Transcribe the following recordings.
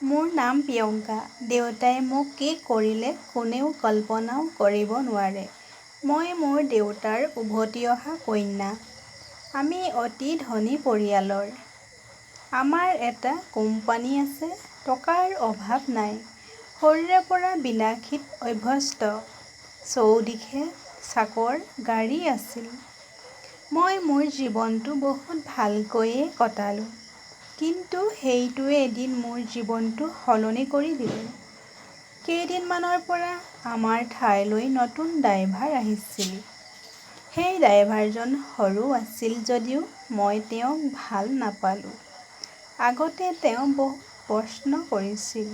মোৰ নাম প্ৰিয়ংকা। দেউতাই মোক কি কৰিলে কোনেও কল্পনাও কৰিব নোৱাৰে। মই মোৰ দেউতাৰ উভতি অহা কন্যা। আমি অতি ধনী পৰিয়ালৰ। আমাৰ এটা কোম্পানী আছে। টকাৰ অভাৱ নাই। সৰুৰে পৰা বিলাসীত অভ্যস্ত। চৌদিশে চাকৰ গাড়ী আছিল। মই মোৰ জীৱনটো বহুত ভালকৈয়ে কটালোঁ। কিন্তু সেইটোৱে এদিন মোৰ জীৱনটো সলনি কৰি দিলে। কেইদিনমানৰ পৰা আমাৰ ঠাইলৈ নতুন ড্ৰাইভাৰ আহিছিল। সেই ড্ৰাইভাৰজন সৰু আছিল যদিও মই তেওঁক ভাল নাপালোঁ। আগতে তেওঁ বহুত প্ৰশ্ন কৰিছিল।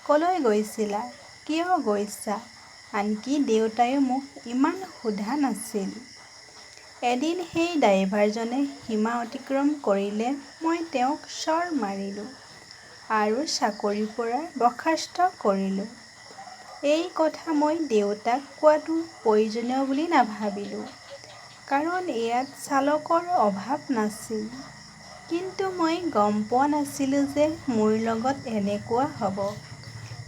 কলৈ গৈছিলা? কিয় গৈছা? আনকি দেউতাইও মোক ইমান সোধা নাছিল। এদিন সেই ড্ৰাইভাৰজনে সীমা অতিক্ৰম কৰিলে মই তেওঁক চৰ মাৰিলোঁ আৰু চাকৰিৰ পৰা বৰ্খাস্ত কৰিলোঁ। এই কথা মই দেউতাক কোৱাটো প্ৰয়োজনীয় বুলি নাভাবিলোঁ। কাৰণ ইয়াত চালকৰ অভাৱ নাছিল। কিন্তু মই গম পোৱা নাছিলোঁ যে মোৰ লগত এনেকুৱা হ'ব।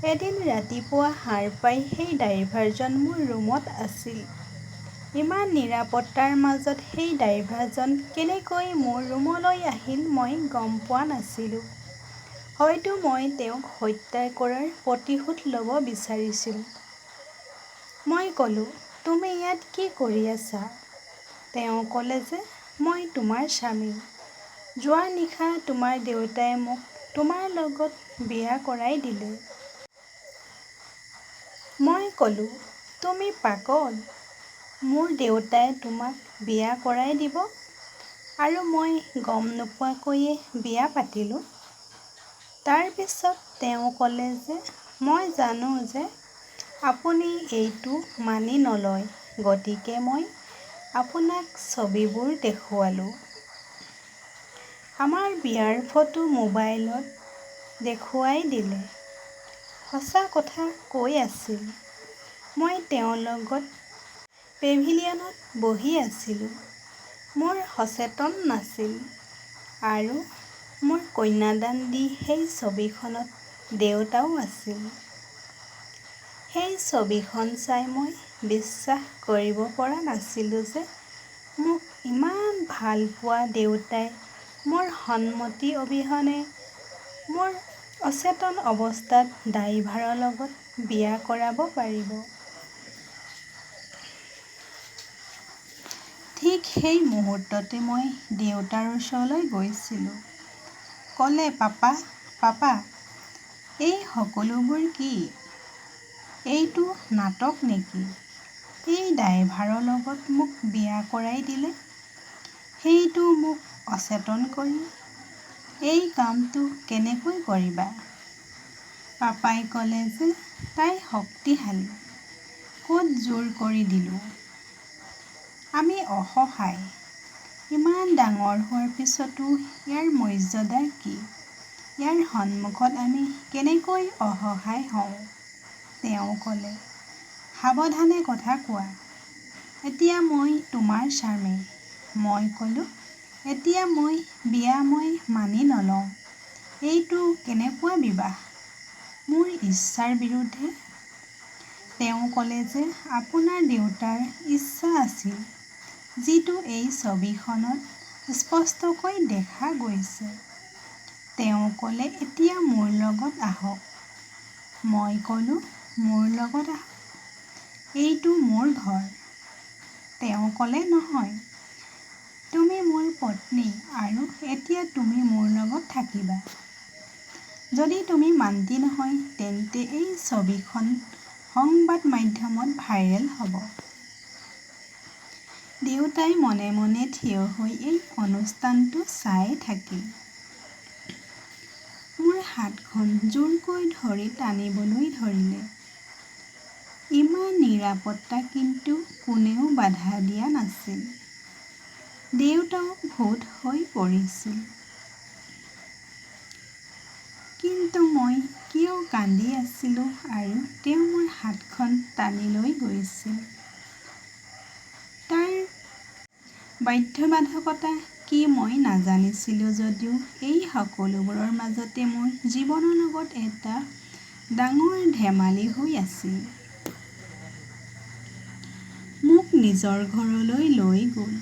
এদিন ৰাতিপুৱা সাৰ পাই সেই ড্ৰাইভাৰজন মোৰ ৰুমত আছিল। ইমান নিৰাপত্তাৰ মাজত সেই ড্ৰাইভাৰজন কেনেকৈ মোৰ ৰুমলৈ আহিল মই গম পোৱা নাছিলোঁ। হয়তো মই তেওঁক হত্যা কৰাৰ প্ৰতিশোধ ল'ব বিচাৰিছিল। মই ক'লোঁ, তুমি ইয়াত কি কৰি আছা? তেওঁ ক'লে যে মই তোমাৰ স্বামী। যোৱা নিশা তোমাৰ দেউতাই মোক তোমাৰ লগত বিয়া কৰাই দিলে। মই ক'লোঁ, তুমি পাগল। মোৰ দেউতাই তোমাক বিয়া কৰাই দিব আৰু মই গম নোপোৱাকৈয়ে বিয়া পাতিলোঁ। তাৰ পিছত তেওঁ ক'লে যে মই জানো যে আপুনি এইটো মানি নলয়। গতিকে মই আপোনাক ছবিবোৰ দেখুৱালোঁ। আমাৰ বিয়াৰ ফটো মোবাইলত দেখুৱাই দিলে। সঁচা কথা কৈ আছিল। মই তেওঁৰ লগত পেভিলিয়নত বহি আছিলোঁ। মোৰ সচেতন নাছিল। আৰু মোৰ কন্যাদান দি সেই ছবিখনত দেউতাও আছিল। সেই ছবিখন চাই মই বিশ্বাস কৰিব পৰা নাছিলোঁ যে মোক ইমান ভাল পোৱা দেউতাই মোৰ সন্মতি অবিহনে মোৰ অচেতন অৱস্থাত ড্ৰাইভাৰৰ লগত বিয়া কৰাব পাৰিব। ঠিক সেই মুহূৰ্ততে মই দেউতাৰ ওচৰলৈ গৈছিলোঁ। ক'লে পাপা, পাপা, এই সকলোবোৰ কি? এইটো নাটক নেকি? এই ড্ৰাইভাৰৰ লগত মোক বিয়া কৰাই দিলে। সেইটোও মোক অচেতন কৰি। এই কামটো কেনেকৈ কৰিবা? পাপাই ক'লে যে তাই শক্তিশালী। ক'ত জোৰ কৰি দিলোঁ। আমি অসহায়। ইমান ডাঙৰ হোৱাৰ পিছতো ইয়াৰ মৰ্যাদা কি? ইয়াৰ সন্মুখত আমি কেনেকৈ অসহায় হওঁ? তেওঁ ক'লে, সাৱধানে কথা কোৱা। এতিয়া মই তোমাৰ স্বামী। মই ক'লোঁ, এতিয়া বিয়া মই মানি নলওঁ। এইটো কেনেকুৱা বিবাহ? মোৰ ইচ্ছাৰ বিৰুদ্ধে। তেওঁ ক'লে যে আপোনাৰ দেউতাৰ ইচ্ছা আছিল। যিটো এই ছবিখনত স্পষ্টকৈ দেখা গৈছে। তেওঁ ক'লে এতিয়া মোৰ লগত আহক। মই ক'লোঁ, মোৰ লগত আহক? এইটো মোৰ ঘৰ। তেওঁ ক'লে নহয়। তুমি মোৰ পত্নী আৰু এতিয়া তুমি মোৰ লগত থাকিবা। যদি তুমি মান্তি নহয় তেন্তে এই ছবিখন সংবাদ মাধ্যমত ভাইৰেল হ'ব। দেউতাই মনে মনে থিয় হৈ এই অনুষ্ঠানটো চাই থাকিল। মোৰ হাতখন জোৰকৈ ধৰি টানিবলৈ ধৰিলে। ইমান নিৰাপত্তা কিন্তু কোনেও বাধা দিয়া নাছিল। দেউতাও ভূত হৈ পৰিছিল। কিন্তু মই কিয় কান্দি আছিলোঁ আৰু তেওঁ মোৰ হাতখন টানি লৈ গৈছিল। তাৰ বাধ্যবাধকতা কি মই নাজানিছিলোঁ যদিও এই সকলোবোৰৰ মাজতে মোৰ জীৱনৰ লগত এটা ডাঙৰ ধেমালি হৈ আছিল। মোক নিজৰ ঘৰলৈ লৈ গ'ল।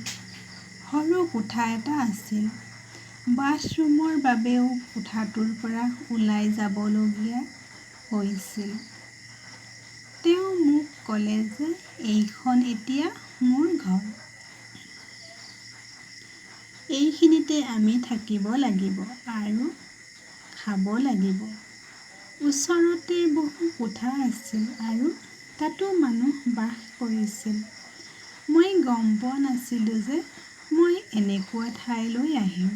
সৰু কোঠা এটা আছিল। বাথৰুমৰ বাবেও কোঠাটোৰ পৰা ওলাই যাবলগীয়া হৈছিল। তেওঁ মোক ক'লে যে এইখন এতিয়া মোৰ ঘৰ। এইখিনিতে আমি থাকিব লাগিব আৰু খাব লাগিব। ওচৰতে বহু কোঠা আছিল আৰু তাতো মানুহ বাস কৰিছিল। মই গম পোৱা নাছিলোঁ যে মই এনেকুৱা ঠাইলৈ আহিম।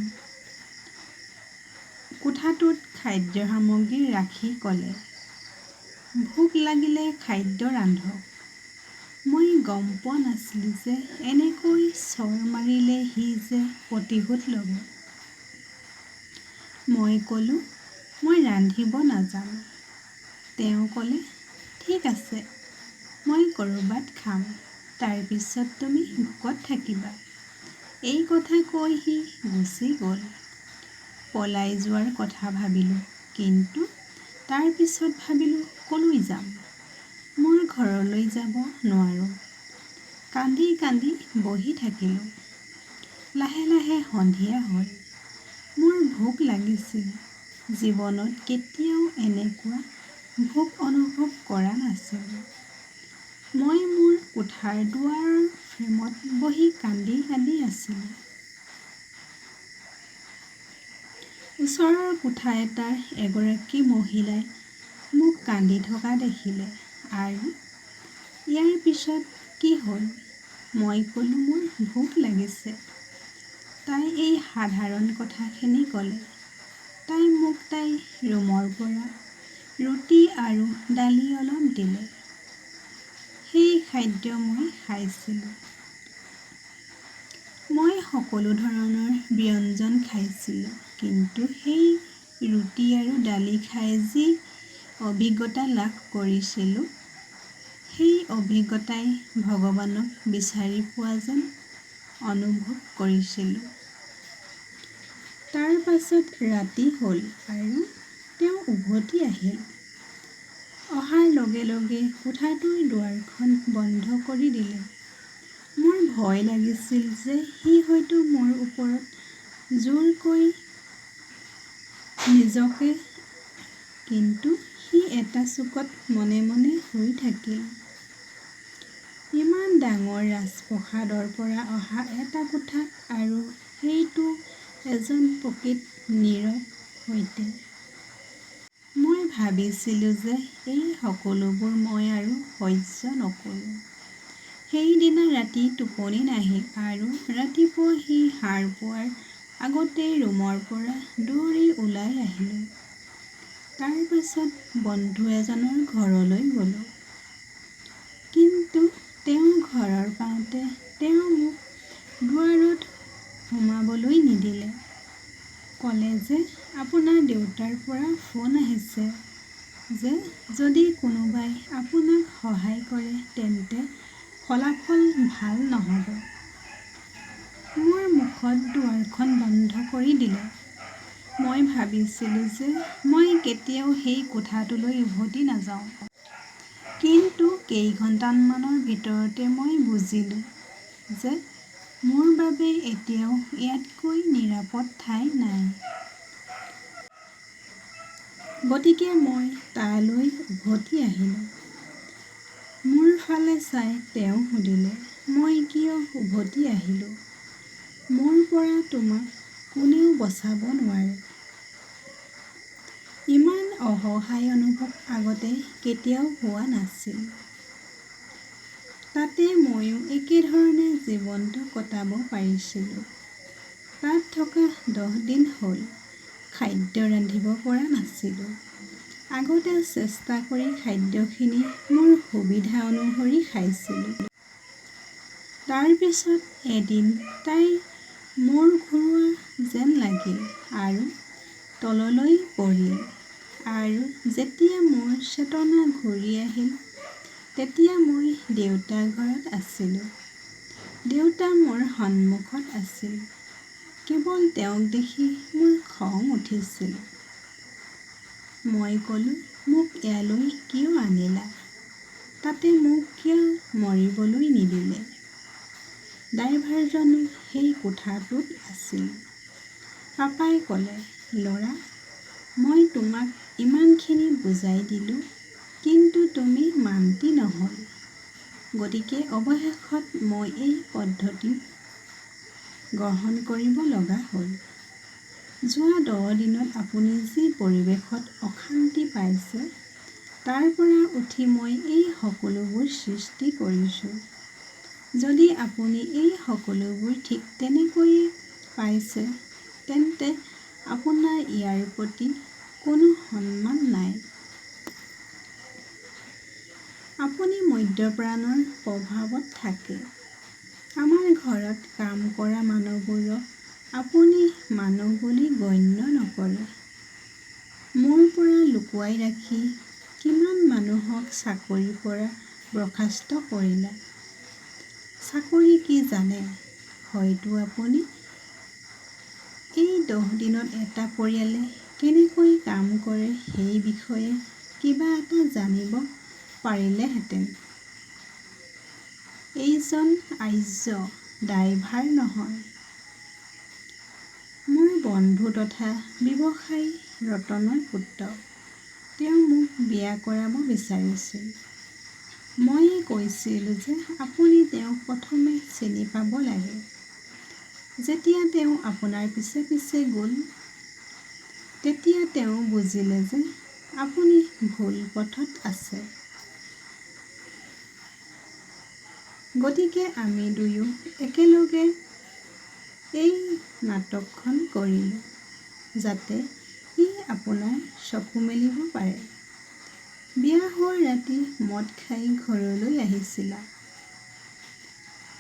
কোঠাটোত খাদ্য সামগ্ৰী ৰাখি ক'লে, ভোক লাগিলে খাদ্য ৰান্ধক। মই গম পোৱা নাছিলোঁ যে এনেকৈ চৰ মাৰিলে সি যে প্ৰতিশোধ ল'ব। মই ক'লোঁ, মই ৰান্ধিব নাজানো। তেওঁ ক'লে, ঠিক আছে, মই ক'ৰবাত খাম। তাৰ পিছত তুমি ভোকত থাকিবা। এই কথা কৈ সি গুচি গ'ল। পলাই যোৱাৰ কথা ভাবিলোঁ, কিন্তু তাৰ পিছত ভাবিলোঁ ক'লৈ যাম? মোৰ ঘৰলৈ যাব নোৱাৰোঁ। কান্দি কান্দি বহি থাকিলোঁ। লাহে লাহে সন্ধিয়া হ'ল। মোৰ ভোক লাগিছিল। জীৱনত কেতিয়াও এনেকুৱা ভোক অনুভৱ কৰা নাছিলোঁ। মই মোৰ কোঠাৰ দুৱাৰৰ ফ্ৰেমত বহি কান্দি কান্দি আছিলোঁ। ওচৰৰ কোঠা এটাৰ এগৰাকী মহিলাই মোক কান্দি থকা দেখিলে আৰু ইয়াৰ পিছত কি হ'ল? মই ক'লোঁ মোৰ ভোক লাগিছে। তাই এই সাধাৰণ কথাখিনি ক'লে। তাই মোক তাইৰ ৰুমৰ পৰা ৰুটি আৰু দালি অলপ দিলে। সেই খাদ্য মই খাইছিলোঁ। মই সকলো ধৰণৰ ব্যঞ্জন খাইছিলোঁ, কিন্তু সেই ৰুটি আৰু দালি খাই যি অভিজ্ঞতা লাভ কৰিছিলোঁ, সেই অভিজ্ঞতাই ভগৱানক বিচাৰি পোৱা যেন অনুভৱ কৰিছিলোঁ। তাৰ পাছত ৰাতি হ'ল আৰু তেওঁ উভতি আহিল। অহাৰ লগে লগে কোঠাটোৰ দুৱাৰখন বন্ধ কৰি দিলে। মোৰ ভয় লাগিছিল যে সি হয়তো মোৰ ওপৰত জোৰকৈ নিজকে, কিন্তু সি এটা চুকত মনে মনে শুই থাকিল। ইমান ডাঙৰ ৰাজপ্ৰসাদৰ পৰা অহা এটা কোঠাত আৰু সেইটো এজন প্ৰকৃত নীৰৱ সৈতে। মই ভাবিছিলোঁ যে এই সকলোবোৰ মই আৰু সহ্য নকৰোঁ। সেইদিনা ৰাতি টোপনি নাহিল আৰু ৰাতিপুৱা সি সাৰ পোৱাৰ আগতেই ৰুমৰ পৰা দৌৰি ওলাই আহিলোঁ। তাৰ পাছত বন্ধু এজনৰ ঘৰলৈ গ'লোঁ। কিন্তু তেওঁৰ ঘৰৰ পাওঁতে তেওঁ মোক দুৱাৰত সোমাবলৈ নিদিলে। ক'লে যে আপোনাৰ দেউতাৰ পৰা ফোন আহিছে যে যদি কোনোবাই আপোনাক সহায় কৰে তেন্তে ফলাফল ভাল নহ'ব। মোৰ মুখত দুৱাৰখন বন্ধ কৰি দিলে। মই ভাবিছিলোঁ যে মই কেতিয়াও সেই কোঠাটোলৈ উভতি নাযাওঁ। কিন্তু কেইঘণ্টামানৰ ভিতৰতে মই বুজিলোঁ যে মোৰ বাবে এতিয়াও ইয়াতকৈ নিৰাপদ ঠাই নাই। গতিকে মই তালৈ উভতি আহিলোঁ। মোৰ ফালে চাই তেওঁ সুধিলে, মই কিয় উভতি আহিলোঁ? মোৰ পৰা তোমাক কোনেও বচাব নোৱাৰে। ইমান অসহায় অনুভৱ আগতে কেতিয়াও হোৱা নাছিল। তাতে ময়ো একেধৰণে জীৱনটো কটাব পাৰিছিলোঁ। তাত থকা 10 দিন হ'ল খাদ্য ৰান্ধিব পৰা নাছিলোঁ। আগতে চেষ্টা কৰি খাদ্যখিনি মোৰ সুবিধা অনুসৰি খাইছিলোঁ। তাৰ পিছত এদিন তাইৰ মূৰ ঘূৰোৱা যেন লাগিল আৰু তললৈ পৰিল। আৰু যেতিয়া মোৰ চেতনা ঘূৰি আহিল, তেতিয়া মই দেউতাৰ ঘৰত আছিলোঁ। দেউতা মোৰ সন্মুখত আছিল। কেৱল তেওঁক দেখি মোৰ খং উঠিছিল। মই ক'লোঁ, মোক ইয়ালৈ কিয় আনিলা? তাতে মোক কিয় মৰিবলৈ নিদিলে? ড্ৰাইভাৰজনো সেই কোঠাটোত আছিল। পাপাই ক'লে, ল'ৰা, মই তোমাক ইমানখিনি বুজাই দিলোঁ, কিন্তু তুমি মান্তি নহ'ল। গতিকে অৱশেষত মই এই পদ্ধতি গ্ৰহণ কৰিব লগা হ'ল। যোৱা 10 দিনত আপুনি যি পৰিৱেশত অশান্তি পাইছে, তাৰ পৰা উঠি মই এই সকলোবোৰ সৃষ্টি কৰিছোঁ। যদি আপুনি এই সকলোবোৰ ঠিক তেনেকৈয়ে পাইছে, তেন্তে আপোনাৰ ইয়াৰ প্ৰতি কোনো সন্মান নাই। আপুনি মদ্যপানৰ প্ৰভাৱত থাকে। আমাৰ ঘৰত কাম কৰা মানুহবোৰক আপুনি মানুহ বুলি গণ্য নকৰে। মোৰ পৰা লুকুৱাই ৰাখি কিমান মানুহক চাকৰিৰ পৰা বৰ্খাস্ত কৰিলা। চাকৰি কি জানে? হয়তো আপুনি এই 10 দিনত এটা পৰিয়ালে কেনেকৈ কাম কৰে সেই বিষয়ে কিবা এটা জানিব পাৰিলেহেঁতেন। এইজন আৰ্য ড্ৰাইভাৰ নহয়। মোৰ বন্ধু তথা ব্যৱসায়ী ৰতনৰ পুত্ৰ। তেওঁ মোক বিয়া কৰাব বিচাৰিছিল। মই কৈছিলোঁ যে আপুনি তেওঁক প্ৰথমে চিনি পাব লাগে। যেতিয়া তেওঁ আপোনাৰ পিছে পিছে গ'ল, তেতিয়া তেওঁ বুজিলে যে আপুনি ভুল পথত আছে। গতিকে আমি দুয়ো একেলগে এই নাটকখন কৰিলোঁ, যাতে ই আপোনাৰ চকু মেলিব পাৰে। বিয়া হোৱাৰ ৰাতি মদ খাই ঘৰলৈ আহিছিলা।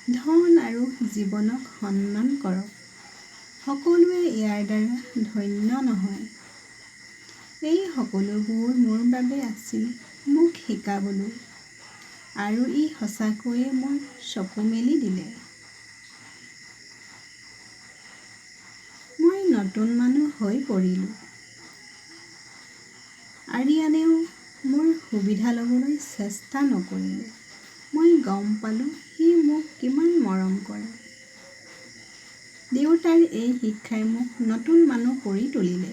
ধন আৰু জীৱনক সন্মান কৰক। সকলোৱে ইয়াৰ দ্বাৰা ধন্য নহয়। এই সকলোবোৰ মোৰ বাবে আছিল মোক শিকাবলৈ, আৰু ই সঁচাকৈয়ে মোৰ চকু মেলি দিলে। মই নতুন মানুহ হৈ পৰিলোঁ। আৰিয়ানেও মোৰ সুবিধা ল'বলৈ চেষ্টা নকৰিলে। মই গম পালোঁ সি মোক কিমান মৰম কৰে। দেউতাৰ এই শিক্ষাই মোক নতুন মানুহ কৰি তুলিলে।